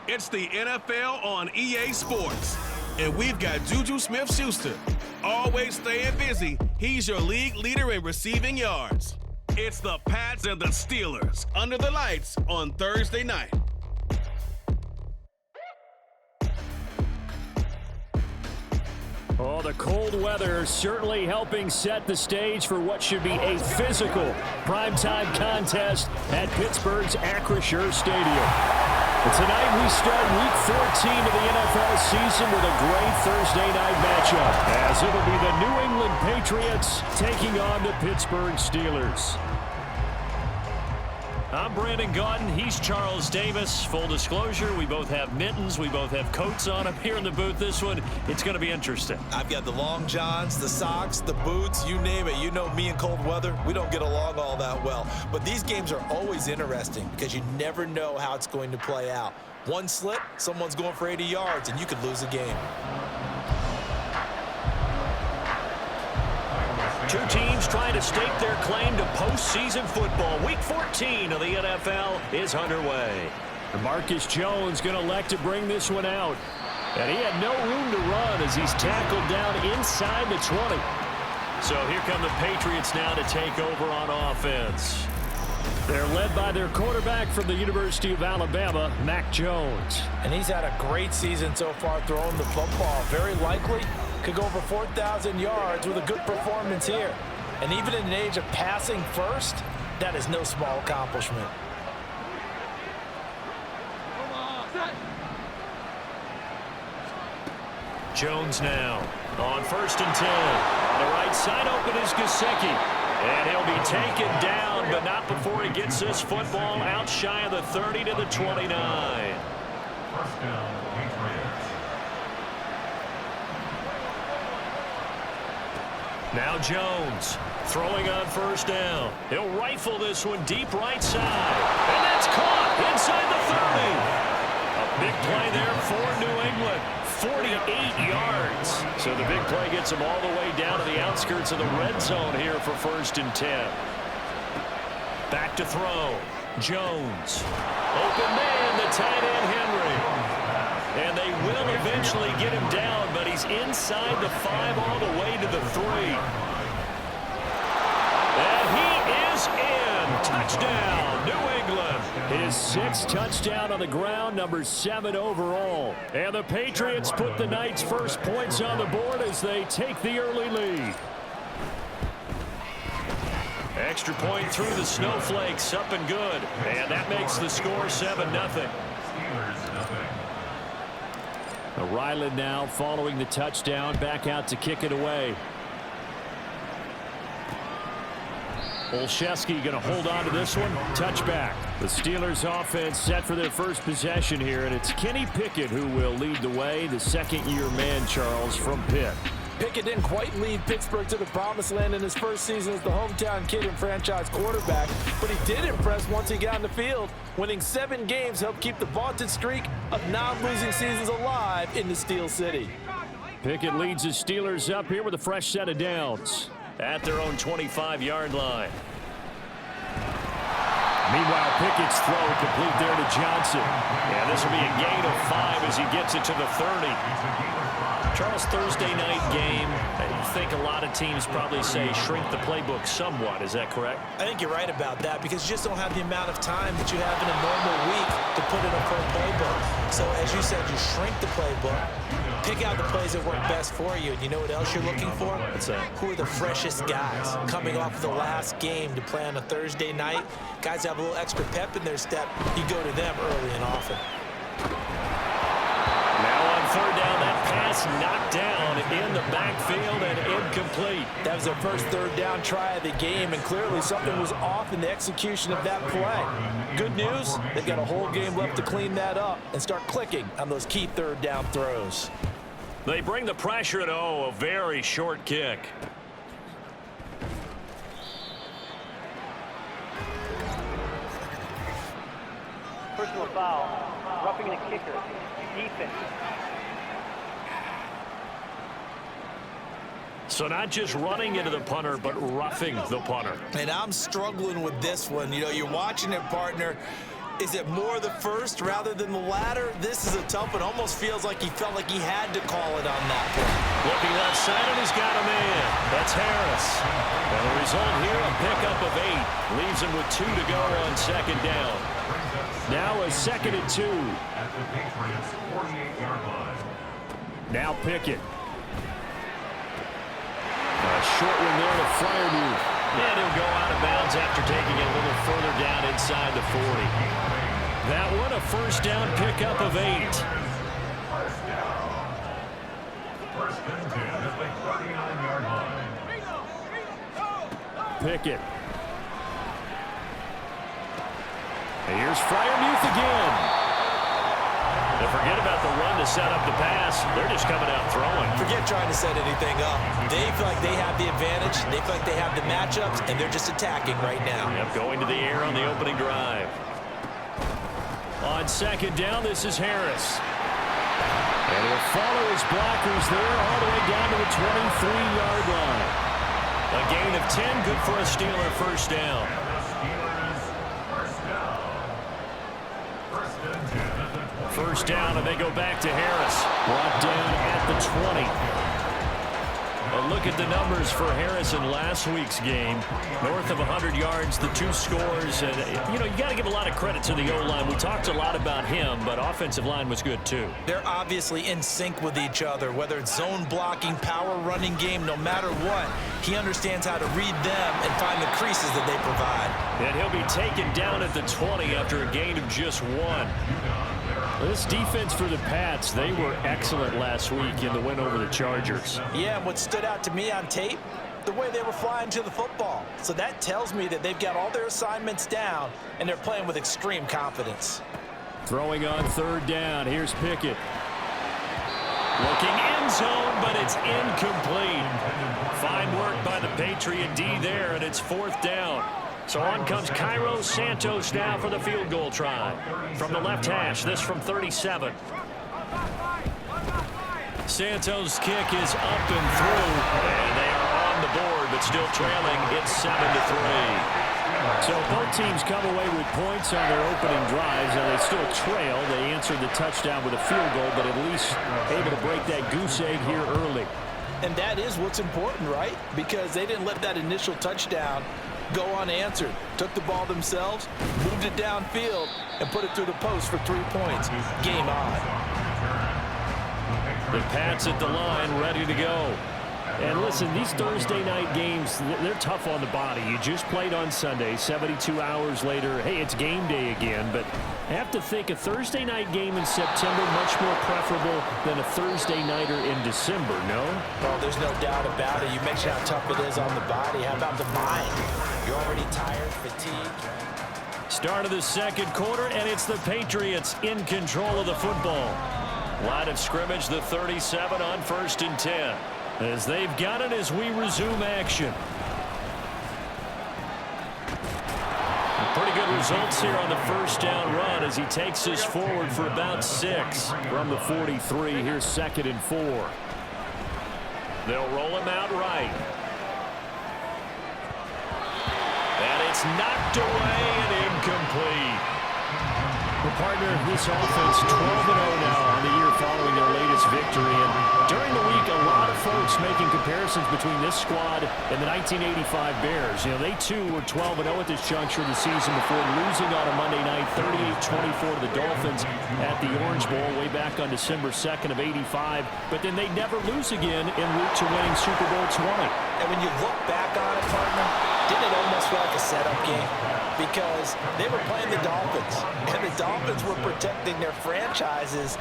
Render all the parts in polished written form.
It's the NFL on EA Sports. And we've got Juju Smith-Schuster. Always staying busy, he's your league leader in receiving yards. It's the Pats and the Steelers under the lights on Thursday night. Oh, the cold weather certainly helping set the stage for what should be a physical primetime contest at Pittsburgh's Acrisure Stadium. And tonight we start Week 14 of the NFL season with a great Thursday night matchup, as it'll be the New England Patriots taking on the Pittsburgh Steelers. I'm Brandon Gaudin. He's Charles Davis. Full disclosure, we both have mittens. We both have coats on up here in the booth. This one, it's going to be interesting. I've got the long johns, the socks, the boots, you name it. You know me and cold weather, we don't get along all that well. But these games are always interesting because you never know how it's going to play out. One slip, someone's going for 80 yards, and you could lose a game. Two teams trying to stake their claim to postseason football. Week 14 of the NFL is underway. Marcus Jones going to elect to bring this one out. And he had no room to run as he's tackled down inside the 20. So here come the Patriots now to take over on offense. They're led by their quarterback from the University of Alabama, Mac Jones. And he's had a great season so far throwing the football. Very likely could go over 4,000 yards with a good performance here. And even in an age of passing first, that is no small accomplishment. Jones now on 1st and 10. The right side open is Gesicki. And he'll be taken down, but not before he gets this football out shy of the 30 to the 29. First down, Patriots. Now Jones throwing on 1st down. He'll rifle this one deep right side. And that's caught inside the 30. A big play there for New England. 48 yards. So the big play gets them all the way down to the outskirts of the red zone here for 1st and 10. Back to throw. Jones. Open man, the tight end Henry. And they will eventually get him down, but he's inside the 5 all the way to the 3. And he is in. Touchdown, New England. His 6th touchdown on the ground, number 7 overall. And the Patriots put the night's first points on the board as they take the early lead. Extra point through the snowflakes, up and good. And that makes the score 7-0. Ryland now following the touchdown, back out to kick it away. Olszewski going to hold on to this one. Touchback. The Steelers offense set for their first possession here, and it's Kenny Pickett who will lead the way, the second-year man, Charles, from Pitt. Pickett didn't quite lead Pittsburgh to the promised land in his first season as the hometown kid and franchise quarterback, but he did impress once he got on the field. Winning 7 games helped keep the vaunted streak of non-losing seasons alive in the Steel City. Pickett leads the Steelers up here with a fresh set of downs at their own 25-yard line. Meanwhile, Pickett's throw complete there to Johnson. Yeah, this will be a gain of 5 as he gets it to the 30. Charles, Thursday night game, I think a lot of teams probably say shrink the playbook somewhat. Is that correct? I think you're right about that because you just don't have the amount of time that you have in a normal week to put in a full playbook. So as you said, you shrink the playbook, pick out the plays that work best for you. And you know what else you're looking for? What's that? Who are the freshest guys coming off the last game to play on a Thursday night? Guys have a little extra pep in their step. You go to them early and often. Now on 3rd down, that pass knocked down in the backfield and incomplete. That was their first 3rd down try of the game, and clearly something was off in the execution of that play. Good news, they've got a whole game left to clean that up and start clicking on those key 3rd down throws. They bring the pressure at a very short kick. Personal foul, roughing the kicker, defense. So not just running into the punter, but roughing the punter. And I'm struggling with this one. You know, you're watching it, partner. Is it more the first rather than the latter? This is a tough one. Almost feels like he felt like he had to call it on that play. Looking left side, and he's got a man. That's Harris. And the result here, a pickup of 8. Leaves him with 2 to go on second down. Now a 2nd and 2. At the Patriots' 48-yard line. Now Pickett. A short one there to Freiermuth. And he'll go out of bounds after taking it a little further down inside the 40. That one, a first down pickup of 8. First down. First and 10 at the 39-yard line. Pickett. And here's Freiermuth again. And forget about the run to set up the pass. They're just coming out throwing. Forget trying to set anything up. They feel like they have the advantage. They feel like they have the matchups, and they're just attacking right now. Yep, going to the air on the opening drive. On second down, this is Harris. And he'll follow his blockers there all the way down to the 23-yard line. A gain of 10, good for a Steeler first down. First down, and they go back to Harris. Brought down at the 20. A look at the numbers for Harris in last week's game. North of 100 yards, the 2 scores. And, you know, you got to give a lot of credit to the O-line. We talked a lot about him, but offensive line was good, too. They're obviously in sync with each other, whether it's zone blocking, power running game, no matter what. He understands how to read them and find the creases that they provide. And he'll be taken down at the 20 after a gain of just 1. This defense for the Pats, they were excellent last week in the win over the Chargers. Yeah, and what stood out to me on tape, the way they were flying to the football. So that tells me that they've got all their assignments down, and they're playing with extreme confidence. Throwing on third down, here's Pickett. Looking end zone, but it's incomplete. Fine work by the Patriot D there, and it's 4th down. So on comes Cairo Santos now for the field goal try. From the left hash, this from 37. Santos' kick is up and through, and they are on the board, but still trailing. It's 7-3. So both teams come away with points on their opening drives, and they still trail. They answered the touchdown with a field goal, but at least able to break that goose egg here early. And that is what's important, right? Because they didn't let that initial touchdown go unanswered. Took the ball themselves, moved it downfield, and put it through the post for 3 points. Game on. The Pats at the line, ready to go. And listen, these Thursday night games, they're tough on the body. You just played on Sunday, 72 hours later. Hey, it's game day again, but I have to think a Thursday night game in September much more preferable than a Thursday nighter in December, no? Well, there's no doubt about it. You mentioned how tough it is on the body. How about the mind? You're already tired, fatigued. Start of the second quarter, and it's the Patriots in control of the football. Line of scrimmage, the 37 on 1st and 10. As they've got it as we resume action. Pretty good results here on the first down run as he takes us forward for about 6 from the 43. Here's 2nd and 4. They'll roll him out right. And it's knocked away and incomplete. Well, partner, this offense 12-0 now on the year following their latest victory. And during the week, a lot of folks making comparisons between this squad and the 1985 Bears. You know, they too were 12-0 at this juncture of the season before losing on a Monday night, 38-24 to the Dolphins at the Orange Bowl way back on December 2nd of '85. But then they never lose again en route to winning Super Bowl 20. And when you look back on it, partner, didn't it almost feel like a setup game? Because they were playing the Dolphins, and the Dolphins were protecting their franchise's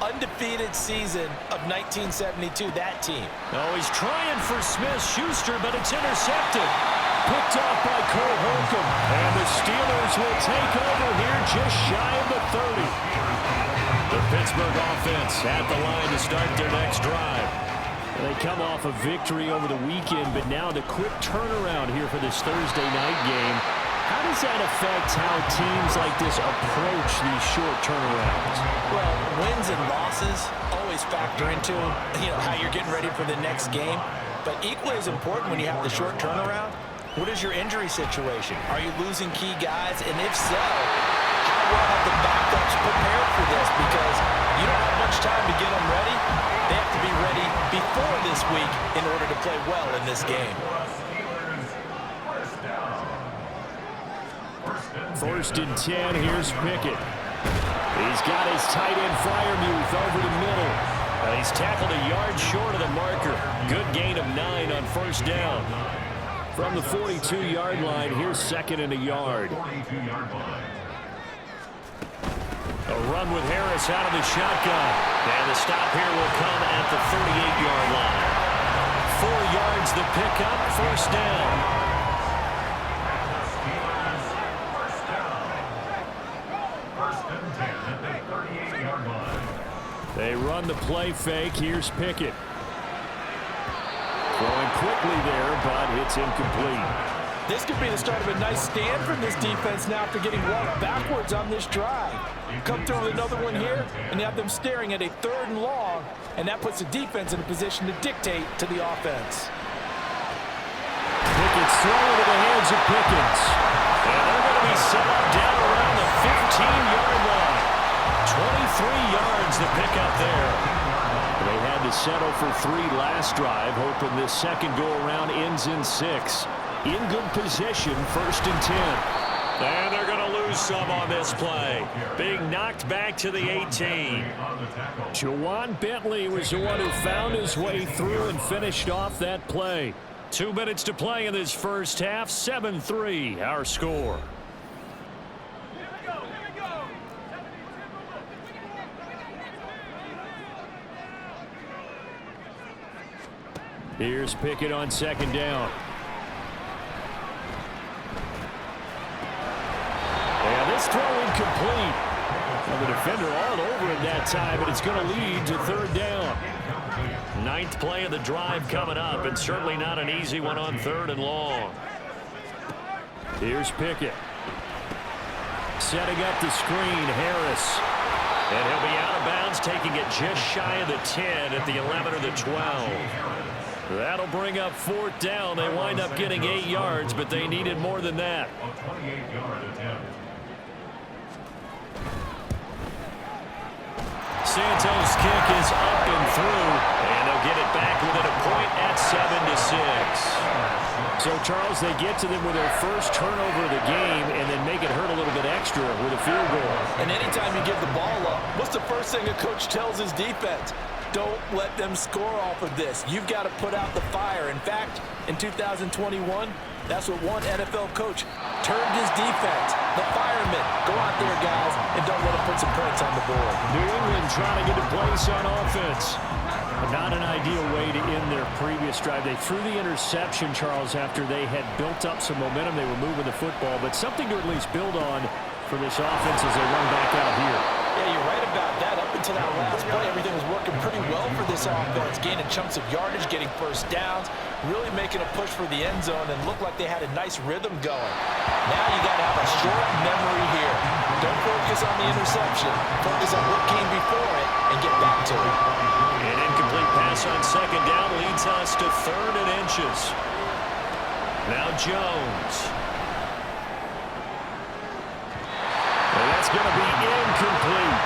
undefeated season of 1972, that team. Oh, he's trying for Smith-Schuster, but it's intercepted. Picked off by Cole Holcomb, and the Steelers will take over here just shy of the 30. The Pittsburgh offense at the line to start their next drive. They come off a victory over the weekend, but now the quick turnaround here for this Thursday night game. How does that affect how teams like this approach these short turnarounds? Well, wins and losses always factor into, how you're getting ready for the next game. But equally as important when you have the short turnaround, What is your injury situation? Are you losing key guys? And if so, how well have the backups prepared for this? Because you don't have much time to get them ready. They have to be ready before this week in order to play well in this game. First and 10, here's Pickett. He's got his tight end Freiermuth over the middle. He's tackled a yard short of the marker. Good gain of 9 on first down. From the 42-yard line, here's second and a yard. A run with Harris out of the shotgun. And the stop here will come at the 38-yard line. 4 yards the pickup, first down. They run the play fake. Here's Pickett. Throwing quickly there, but it's incomplete. This could be the start of a nice stand from this defense now after getting walked backwards on this drive. Come through with another one here, and you have them staring at a 3rd and long, and that puts the defense in a position to dictate to the offense. Pickett's thrown into the hands of Pickens. And they're going to be set up down around the 15-yard line. 23 yards to pick up there. They had to settle for 3 last drive, hoping this second go-around ends in 6. In good position, first and 10. And they're going to lose some on this play. Being knocked back to the 18. Jawan Bentley was the one who found his way through and finished off that play. 2 minutes to play in this first half. 7-3, our score. Here's Pickett on second down. And this throw incomplete. Well, the defender all over it that time, but it's going to lead to 3rd down. 9th play of the drive coming up, and certainly not an easy one on 3rd and long. Here's Pickett. Setting up the screen, Harris. And he'll be out of bounds, taking it just shy of the 10 at the 11 or the 12. That'll bring up 4th down. They wind up getting 8 yards, but they needed more than that. Santos' kick is up and through, and they'll get it back within a point at 7-6. So, Charles, they get to them with their first turnover of the game and then make it hurt a little bit extra with a field goal. And anytime you give the ball up, what's the first thing a coach tells his defense? Don't let them score off of this. You've got to put out the fire. In fact, in 2021, that's what one NFL coach termed his defense. The firemen. Go out there, guys, and don't let them put some points on the board. New England trying to get a place on offense. Not an ideal way to end their previous drive. They threw the interception, Charles, after they had built up some momentum. They were moving the football, but something to at least build on for this offense as they run back out here. Yeah, you're right about that. Up until that last play, everything was working pretty well for this offense, gaining chunks of yardage, getting first downs, really making a push for the end zone, and looked like they had a nice rhythm going. Now you got to have a short memory here. Don't focus on the interception. Focus on what came before it and get back to it. An incomplete pass on second down leads us to 3rd and inches. Now Jones. And that's going to be incomplete.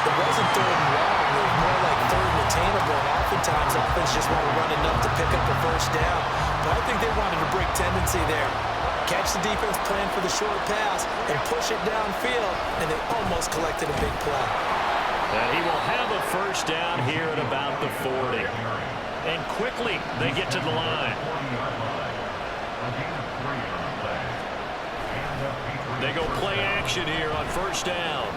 It wasn't 3rd and long. It was more like 3rd and attainable. And oftentimes, offense just want to run enough to pick up the first down. But I think they wanted to break tendency there. Catch the defense plan for the short pass and push it downfield, and they almost collected a big play. And he will have a first down here at about the 40. And quickly, they get to the line. They go play action here on first down.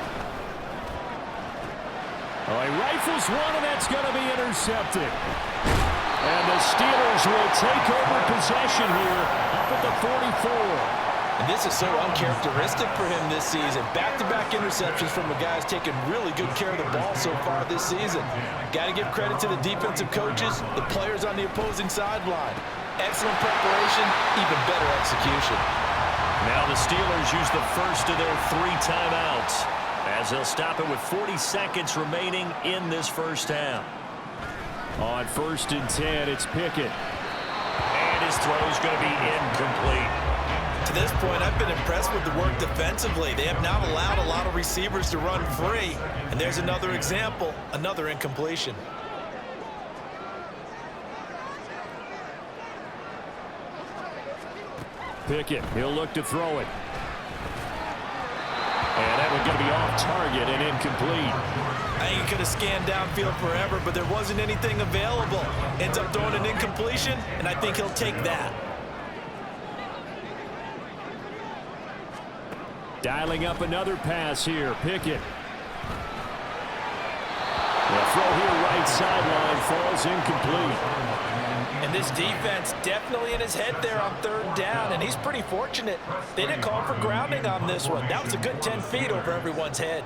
Oh, he rifles one, and that's going to be intercepted. And the Steelers will take over possession here up at the 44. And this is so uncharacteristic for him this season. Back-to-back interceptions from a guy who's taken really good care of the ball so far this season. Got to give credit to the defensive coaches, the players on the opposing sideline. Excellent preparation, even better execution. Now the Steelers use the first of their 3 timeouts as they'll stop it with 40 seconds remaining in this first half. On 1st and 10, it's Pickett. And his throw is going to be incomplete. To this point, I've been impressed with the work defensively. They have not allowed a lot of receivers to run free. And there's another example, another incompletion. Pickett, he'll look to throw it. And that one's going to be off target and incomplete. I think he could have scanned downfield forever, but there wasn't anything available. Ends up throwing an incompletion, and I think he'll take that. Dialing up another pass here. Pickett. The throw here right sideline falls incomplete. And this defense definitely in his head there on third down, and he's pretty fortunate. They didn't call for grounding on this one. That was a good 10 feet over everyone's head.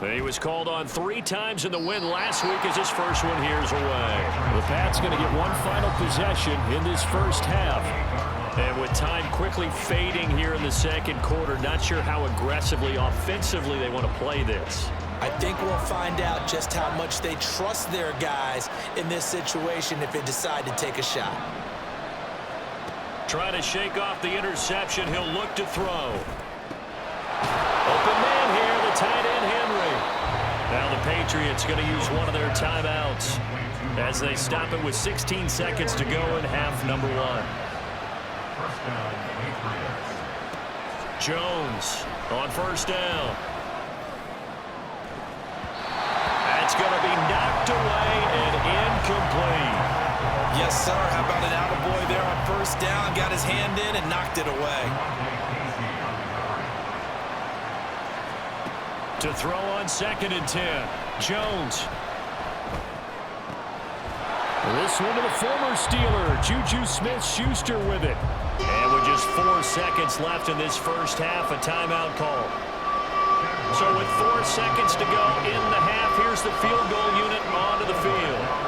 He was called on 3 times in the win last week as his first one here's away. The Pats going to get one final possession in this first half. And with time quickly fading here in the second quarter, not sure how aggressively, offensively they want to play this. I think we'll find out just how much they trust their guys in this situation if they decide to take a shot. Trying to shake off the interception. He'll look to throw. Open man here, the tight end Henry. Now the Patriots going to use one of their timeouts as they stop it with 16 seconds to go in half number 1. Jones on first down. That's going to be knocked away and incomplete. Yes, sir. How about an attaboy there on first down? Got his hand in and knocked it away. To throw on 2nd and 10. Jones. This one to the former Steeler, Juju Smith-Schuster with it. And with just 4 seconds left in this first half, a timeout call. So with 4 seconds to go in the half, here's the field goal unit onto the field.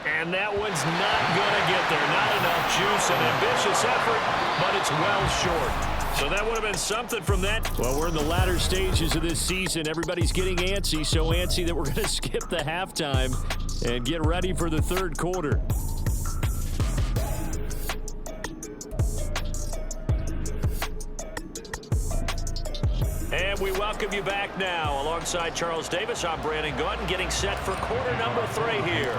And that one's not going to get there. Not enough juice. An ambitious effort, but it's well short. So that would have been something from that. Well, we're in the latter stages of this season. Everybody's getting antsy, so antsy that we're going to skip the halftime and get ready for the third quarter. And we welcome you back now. Alongside Charles Davis, I'm Brandon Gaudin, getting set for quarter number 3 here.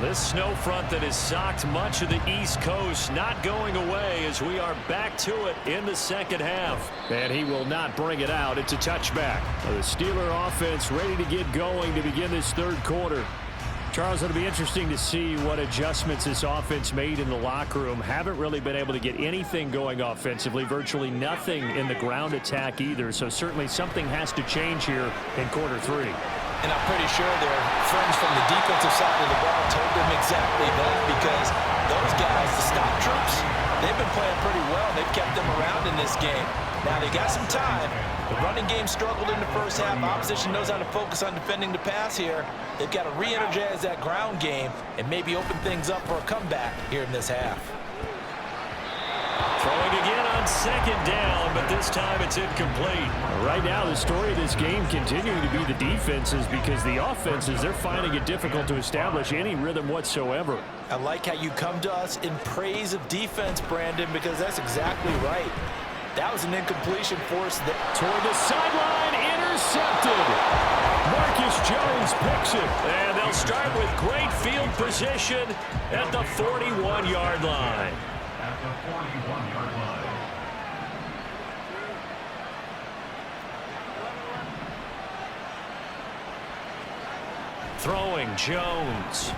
This snow front that has socked much of the East Coast not going away as we are back to it in the second half. And he will not bring it out. It's a touchback. The Steeler offense ready to get going to begin this third quarter. Charles, it'll be interesting to see what adjustments this offense made in the locker room. Haven't really been able to get anything going offensively, virtually nothing in the ground attack either. So certainly something has to change here in quarter 3. And I'm pretty sure their friends from the defensive side of the ball told them exactly that, because those guys, the stop troops, they've been playing pretty well. They've kept them around in this game. Now they got some time. The running game struggled in the first half. Opposition knows how to focus on defending the pass here. They've got to re-energize that ground game and maybe open things up for a comeback here in this half. Throwing again on 2nd down, but this time it's incomplete. Right now, the story of this game continuing to be the defenses, because the offenses, they're finding it difficult to establish any rhythm whatsoever. I like how you come to us in praise of defense, Brandon, because that's exactly right. That was an incompletion force that toward the sideline, intercepted. Marcus Jones picks it, and they'll start with great field position at the 41-yard line. At the 41-yard line. Throwing Jones.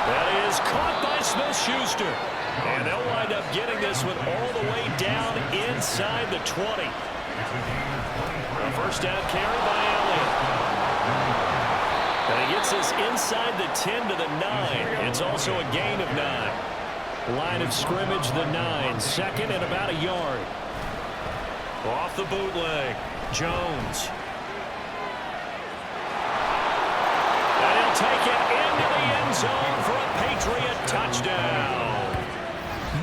That is caught by Smith-Schuster. And they'll wind up getting this one all the way down inside the 20. A first down carry by Elliott. And he gets this inside the 10 to the 9. It's also a gain of 9. Line of scrimmage, the 9. 2nd and about a yard. Off the bootleg, Jones. And he'll take it into the end zone for a Patriot touchdown.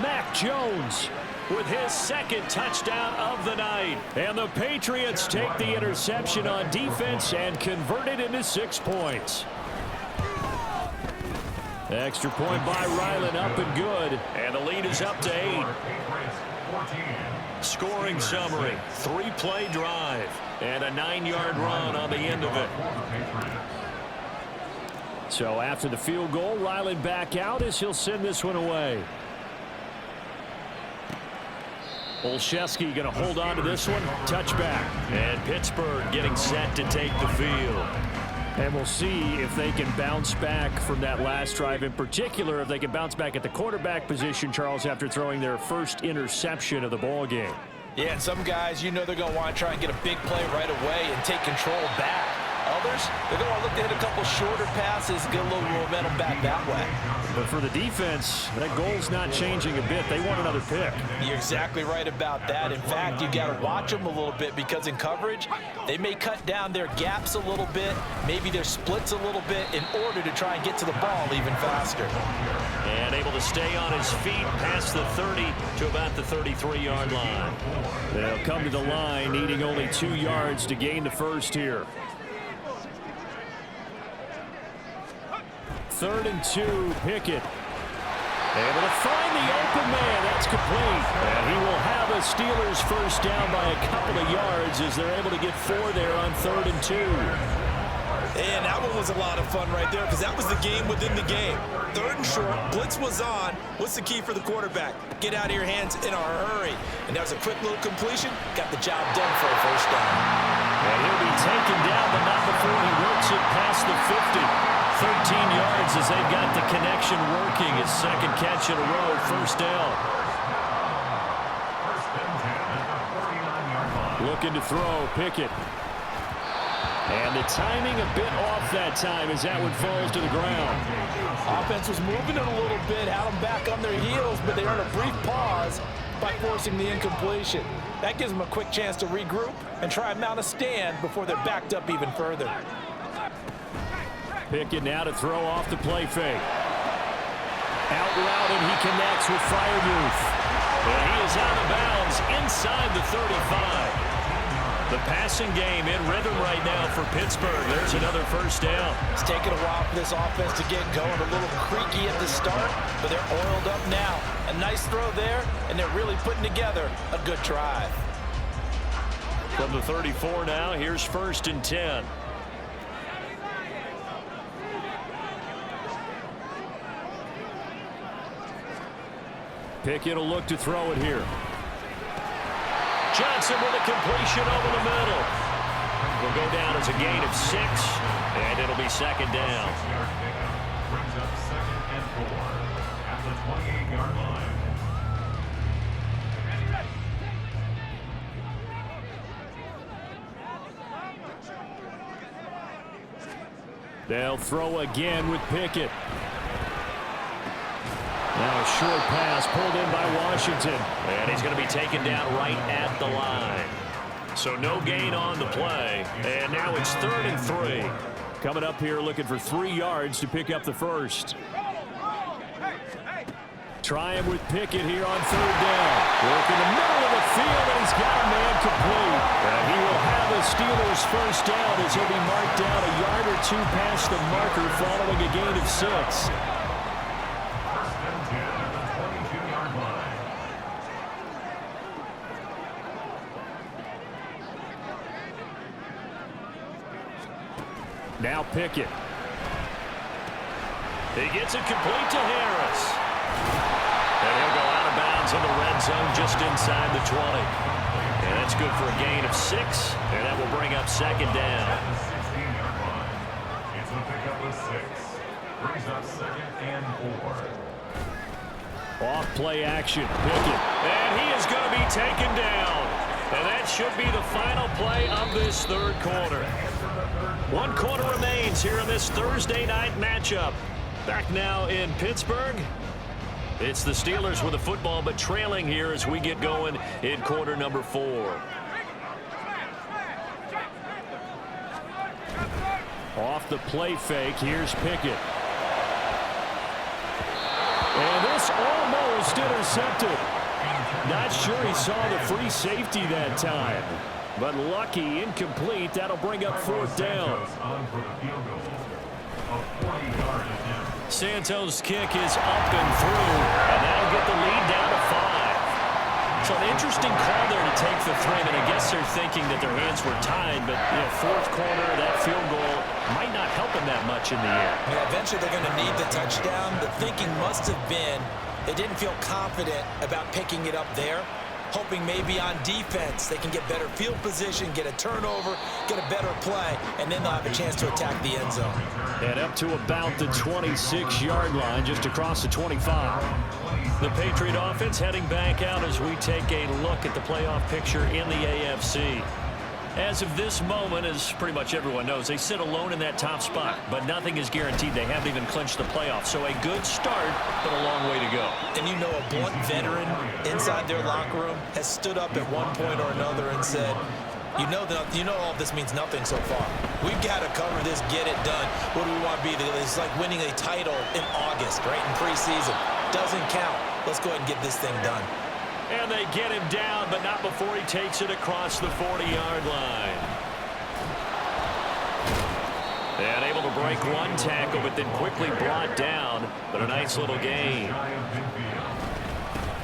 Mac Jones with his second touchdown of the night. And the Patriots take the interception on defense and convert it into 6 points. Extra point by Ryland, up and good. And the lead is up to 8. Scoring summary, 3-play drive, and a 9-yard run on the end of it. So after the field goal, Ryland back out as he'll send this one away. Olszewski going to hold on to this one. Touchback. And Pittsburgh getting set to take the field. And we'll see if they can bounce back from that last drive. In particular, if they can bounce back at the quarterback position, Charles, after throwing their first interception of the ball game. Yeah, and some guys, you know they're going to want to try and get a big play right away and take control back. Others, they're going to look to hit a couple shorter passes, get a little momentum back that way. But for the defense, that goal's not changing a bit. They want another pick. You're exactly right about that. In fact, you got to watch them a little bit because in coverage, they may cut down their gaps a little bit, maybe their splits a little bit in order to try and get to the ball even faster. And able to stay on his feet past the 30 to about the 33-yard line. They'll come to the line needing only 2 yards to gain the first here. 3rd and 2, Pickett. Able to find the open man. That's complete. And he will have a Steelers first down by a couple of yards as they're able to get 4 there on 3rd and 2. And that one was a lot of fun right there because that was the game within the game. 3rd and short, blitz was on. What's the key for the quarterback? Get out of your hands in a hurry. And that was a quick little completion. Got the job done for a first down. And he'll be taken down, but not before he works it past the 50. 13 yards as they've got the connection working. His second catch in a row, first down. Looking to throw, Pickett. And the timing a bit off that time as that one falls to the ground. Offense was moving it a little bit, had them back on their heels, but they earned a brief pause by forcing the incompletion. That gives them a quick chance to regroup and try and mount a stand before they're backed up even further. Pickett now to throw off the play fake. Out route, and he connects with Freiermuth. And he is out of bounds inside the 35. The passing game in rhythm right now for Pittsburgh. There's another first down. It's taken a while for this offense to get going. A little creaky at the start, but they're oiled up now. A nice throw there, and they're really putting together a good drive. From the 34 now, here's 1st and 10. Pickett will look to throw it here. Johnson with a completion over the middle. Will go down as a gain of 6, and it'll be 2nd down. Brings up 2nd and 4 at the 28-yard line. They'll throw again with Pickett. Now a short pass pulled in by Washington. And he's going to be taken down right at the line. So no gain on the play. And now it's 3rd and 3. Coming up here looking for 3 yards to pick up the first. Try him with Pickett here on 3rd down. Work in the middle of the field, and he's got a man complete. And he will have a Steelers first down as he'll be marked down a yard or 2 past the marker following a gain of 6. Now Pickett. He gets it complete to Harris. And he'll go out of bounds in the red zone just inside the 20. And that's good for a gain of 6. And that will bring up 2nd down. $16 line. It's a pickup of 6. Brings up 2nd and 4. Off play action. Pickett. And he is going to be taken down. And that should be the final play of this 3rd quarter. 1 quarter remains here in this Thursday night matchup. Back now in Pittsburgh. It's the Steelers with the football, but trailing here as we get going in quarter number 4. Off the play fake, here's Pickett. And this almost intercepted. Not sure he saw the free safety that time. But lucky, incomplete. That'll bring up 4th down. Santos' kick is up and through. And that'll get the lead down to 5. So an interesting call there to take the 3. And I guess they're thinking that their hands were tied. But, 4th quarter, that field goal might not help them that much in the end. Yeah, eventually they're going to need the touchdown. The thinking must have been they didn't feel confident about picking it up there, hoping maybe on defense they can get better field position, get a turnover, get a better play, and then they'll have a chance to attack the end zone. And up to about the 26-yard line, just across the 25. The Patriot offense heading back out as we take a look at the playoff picture in the AFC. As of this moment, as pretty much everyone knows, they sit alone in that top spot, but nothing is guaranteed. They haven't even clinched the playoffs, so a good start, but a long way to go. And you know, a blunt veteran inside their locker room has stood up at one point or another and said, you know all of this means nothing so far. We've got to cover this, get it done. What do we want to be? It's like winning a title in August, right, in preseason. Doesn't count. Let's go ahead and get this thing done. And they get him down, but not before he takes it across the 40-yard line. And able to break one tackle, but then quickly brought down. But a nice little gain.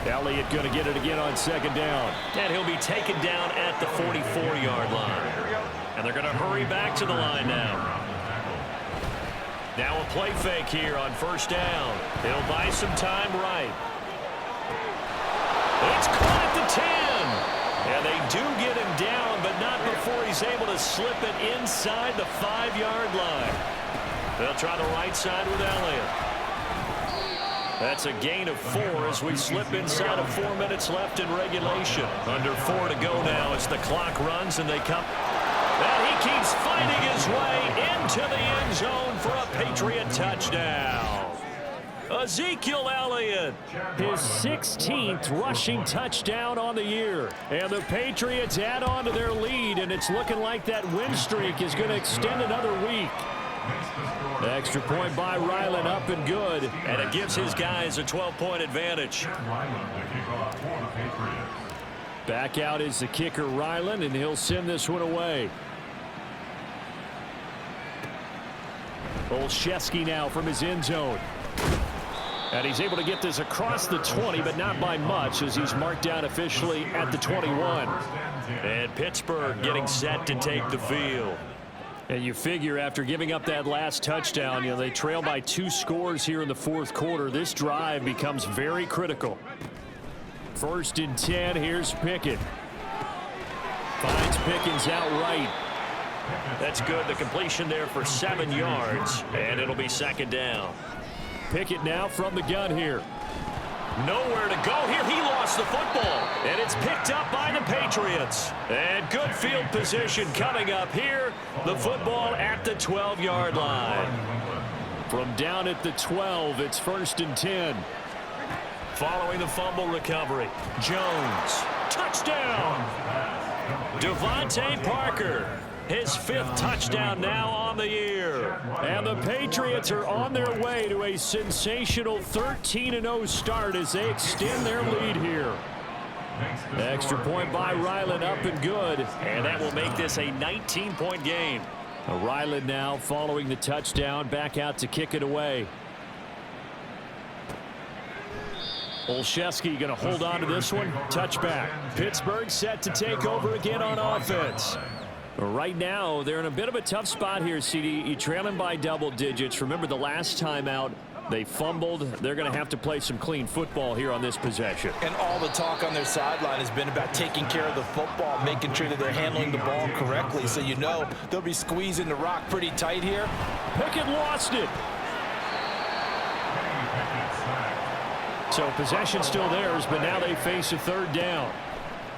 Elliott going to get it again on 2nd down. And he'll be taken down at the 44-yard line. And they're going to hurry back to the line now. Now a play fake here on 1st down. He'll buy some time right. It's caught at the 10. And they do get him down, but not before he's able to slip it inside the 5-yard line. They'll try the right side with Elliott. That's a gain of 4 as we slip inside of 4 minutes left in regulation. Under 4 to go now as the clock runs and they come. And he keeps fighting his way into the end zone for a Patriot touchdown. Ezekiel Elliott, his 16th rushing touchdown on the year. And the Patriots add on to their lead, and it's looking like that win streak is going to extend another week. The extra point by Ryland up and good. And it gives his guys a 12-point advantage. Back out is the kicker, Ryland, and he'll send this one away. Olszewski now from his end zone. And he's able to get this across the 20, but not by much as he's marked down officially at the 21. And Pittsburgh getting set to take the field. And you figure after giving up that last touchdown, they trail by 2 scores here in the 4th quarter. This drive becomes very critical. 1st and 10, here's Pickett. Finds Pickens out right. That's good. The completion there for 7 yards, and it'll be 2nd down. Pickett now from the gun here. Nowhere to go here. He lost the football, and it's picked up by the Patriots. And good field position coming up here. The football at the 12-yard line. From down at the 12, it's 1st and 10. Following the fumble recovery, Jones. Touchdown! Devontae Parker. His 5th touchdown now on the year. And the Patriots are on their way to a sensational 13-0 start as they extend their lead here. Extra point by Ryland up and good. And that will make this a 19-point game. Ryland now following the touchdown back out to kick it away. Olszewski going to hold on to this one. Touchback. Pittsburgh set to take over again on offense. Right now, they're in a bit of a tough spot here, CD. You're trailing by double digits. Remember the last time out, they fumbled. They're going to have to play some clean football here on this possession. And all the talk on their sideline has been about taking care of the football, making sure that they're handling the ball correctly. So they'll be squeezing the rock pretty tight here. Pickett lost it. So possession still theirs, but now they face a 3rd down.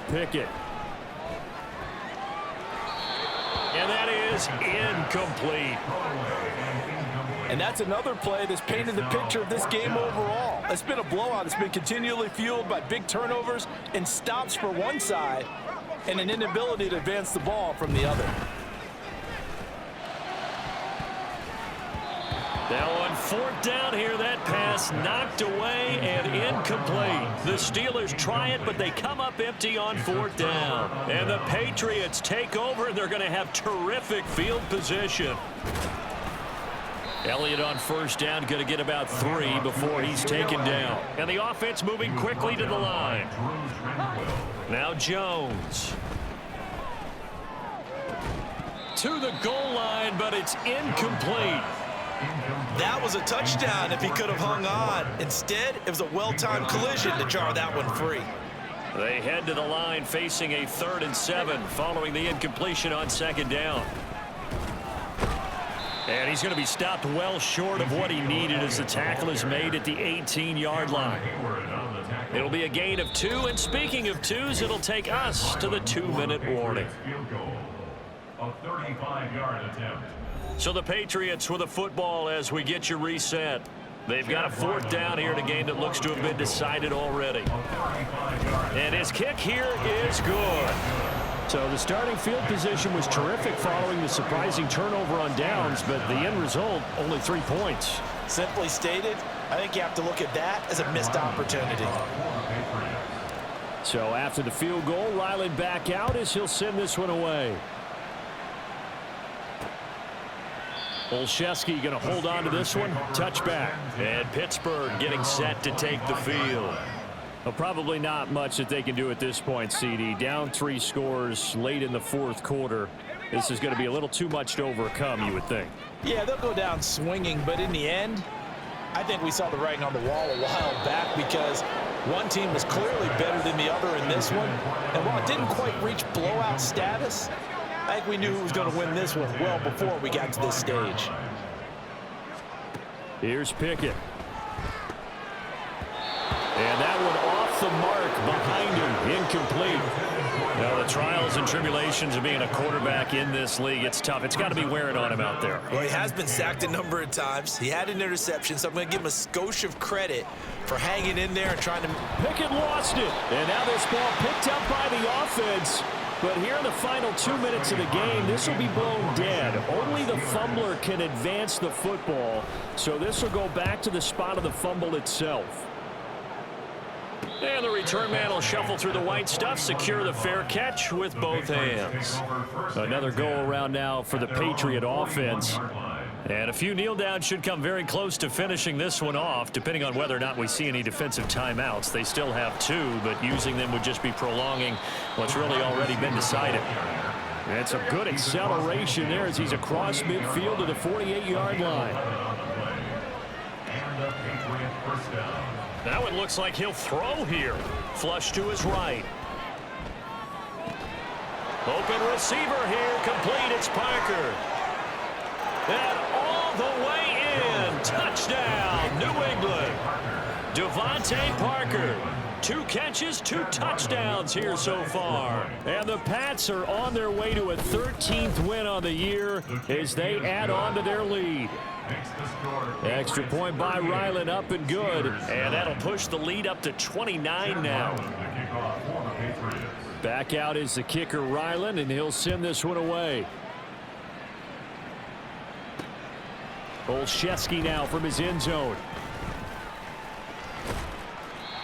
Pickett. And that is incomplete. And that's another play that's painted the picture of this game overall. It's been a blowout. It's been continually fueled by big turnovers and stops for one side and an inability to advance the ball from the other. Now on 4th down here, that pass knocked away and incomplete. The Steelers try it, but they come up empty on 4th down. And the Patriots take over, and they're going to have terrific field position. Elliott on 1st down, going to get about 3 before he's taken down. And the offense moving quickly to the line. Now Jones. To the goal line, but it's incomplete. That was a touchdown if he could have hung on. Instead, it was a well-timed collision to jar that one free. They head to the line facing a 3rd and 7 following the incompletion on 2nd down. And he's going to be stopped well short of what he needed as the tackle is made at the 18-yard line. It'll be a gain of 2, and speaking of 2s, it'll take us to the 2-minute warning. A 35-yard attempt. So the Patriots with a football as we get you reset. They've got a 4th down here in a game that looks to have been decided already. And his kick here is good. So the starting field position was terrific following the surprising turnover on downs, but the end result, only 3 points. Simply stated, I think you have to look at that as a missed opportunity. So after the field goal, Ryland back out as he'll send this one away. Olszewski going to hold on to this one. Touchback. And Pittsburgh getting set to take the field. Well, probably not much that they can do at this point, CD. Down 3 scores late in the 4th quarter. This is going to be a little too much to overcome, you would think. Yeah, they'll go down swinging, but in the end, I think we saw the writing on the wall a while back because one team was clearly better than the other in this one. And while it didn't quite reach blowout status, I think we knew who was going to win this one well before we got to this stage. Here's Pickett. And that one off the mark behind him. Incomplete. Now, the trials and tribulations of being a quarterback in this league, it's tough. It's got to be wearing on him out there. Well, he has been sacked a number of times. He had an interception, so I'm going to give him a skosh of credit for hanging in there and trying to... Pickett lost it. And now this ball picked up by the offense. But here in the final 2 minutes of the game, this will be blown dead. Only the fumbler can advance the football. So this will go back to the spot of the fumble itself. And the return man will shuffle through the white stuff, secure the fair catch with both hands. Another go-around now for the Patriot offense. And a few kneel downs should come very close to finishing this one off, depending on whether or not we see any defensive timeouts. They still have 2, but using them would just be prolonging what's really already been decided. And some good acceleration there as he's across midfield to the 48-yard line. Now it looks like he'll throw here. Flush to his right. Open receiver here, complete. It's Parker. And all the way in. Touchdown, New England. Devontae Parker. 2 catches, 2 touchdowns here so far. And the Pats are on their way to a 13th win on the year as they add on to their lead. Extra point by Ryland, up and good. And that'll push the lead up to 29 now. Back out is the kicker, Ryland, and he'll send this one away. Olszewski now from his end zone.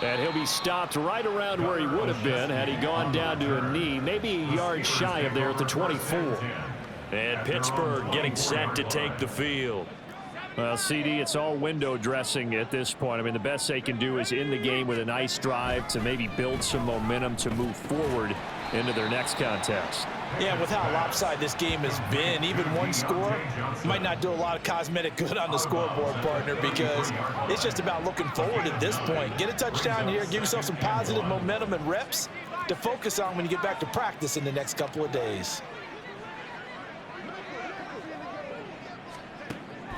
And he'll be stopped right around where he would have been had he gone down to a knee, maybe a yard shy of there at the 24. And Pittsburgh getting set to take the field. Well, CD, it's all window dressing at this point. I mean, the best they can do is end the game with a nice drive to maybe build some momentum to move forward into their next contest. Yeah, with how lopsided this game has been, even one score might not do a lot of cosmetic good on the scoreboard, partner, because it's just about looking forward at this point. Get a touchdown here, give yourself some positive momentum and reps to focus on when you get back to practice in the next couple of days.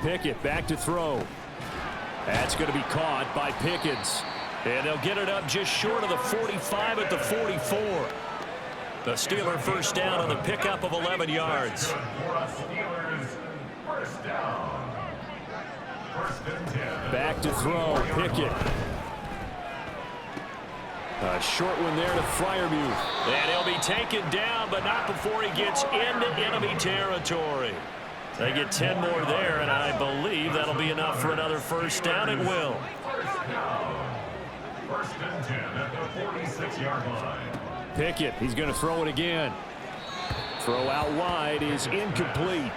Pickett back to throw. That's going to be caught by Pickens. And they'll get it up just short of the 45 at the 44. The Steeler first down on the pickup of 11 yards. Back to throw, Pickett. A short one there to Freiermuth. And he'll be taken down, but not before he gets into enemy territory. They get 10 more there, and I believe that'll be enough for another first down. It will. First and 10 at the 46-yard line. Pickett, he's going to throw it again. Throw out wide is incomplete.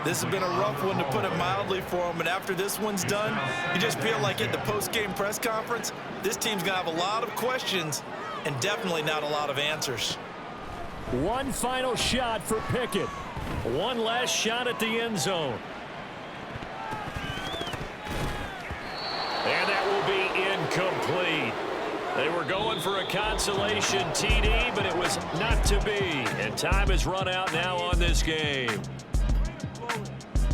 This has been a rough one, to put it mildly, for him. And after this one's done, you just feel like at the post-game press conference, this team's going to have a lot of questions and definitely not a lot of answers. One final shot for Pickett. One last shot at the end zone. And that will be incomplete. They were going for a consolation TD, but it was not to be. And time has run out now on this game.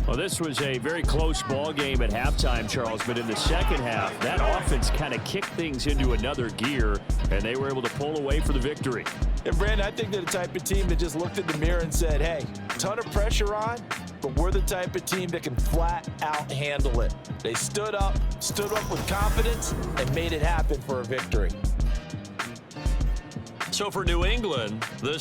Well, this was a very close ball game at halftime, Charles, but in the second half, that offense kind of kicked things into another gear, and they were able to pull away for the victory. And Brandon, I think they're the type of team that just looked in the mirror and said, hey, ton of pressure on, but we're the type of team that can flat out handle it. They stood up with confidence, and made it happen for a victory. So for New England, the